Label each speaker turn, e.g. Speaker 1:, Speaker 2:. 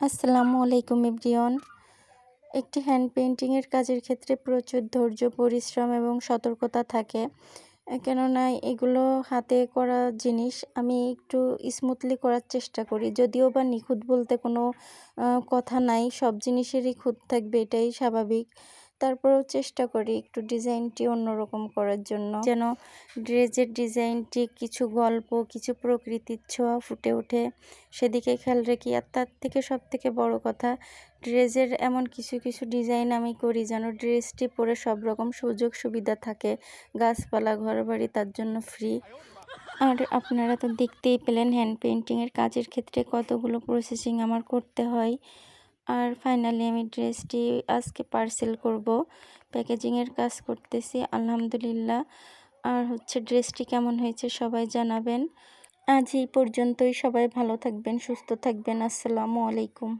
Speaker 1: আসসালামু আলাইকুম এভরিওয়ান। একটি হ্যান্ড পেইন্টিংয়ের কাজের ক্ষেত্রে প্রচুর ধৈর্য, পরিশ্রম এবং সতর্কতা থাকে। কেননা এগুলো হাতে করা জিনিস আমি একটু স্মুথলি করার চেষ্টা করি। যদিও বা নিখুঁত বলতে কোনো কথা নাই, সব জিনিসেরই খুঁত থাকবে, এটাই স্বাভাবিক। তারপরেও চেষ্টা করি একটু ডিজাইনটি অন্যরকম করার জন্য, যেন ড্রেসের ডিজাইনটি কিছু গল্প, কিছু প্রকৃতির ছোঁয়া ফুটে ওঠে, সেদিকে খেয়াল রাখি। আর তার থেকে সবথেকে বড় কথা, ড্রেসের এমন কিছু কিছু ডিজাইন আমি করি যেন ড্রেসটি পরে সব রকম সুযোগ সুবিধা থাকে, গাছপালা, ঘরবাড়ি তার জন্য ফ্রি। আর আপনারা তো দেখতেই পেলেন হ্যান্ড পেইন্টিংয়ের কাজের ক্ষেত্রে কতগুলো প্রসেসিং আমার করতে হয়। আর ফাইনালি আমি ড্রেসটি আজকে পার্সেল করব, প্যাকেজিংয়ের কাজ করতেছি আলহামদুলিল্লাহ। আর ড্রেসটি কেমন হয়েছে সবাই জানাবেন। আজ এই পর্যন্তই, সবাই ভালো থাকবেন, সুস্থ থাকবেন। আসসালামু আলাইকুম।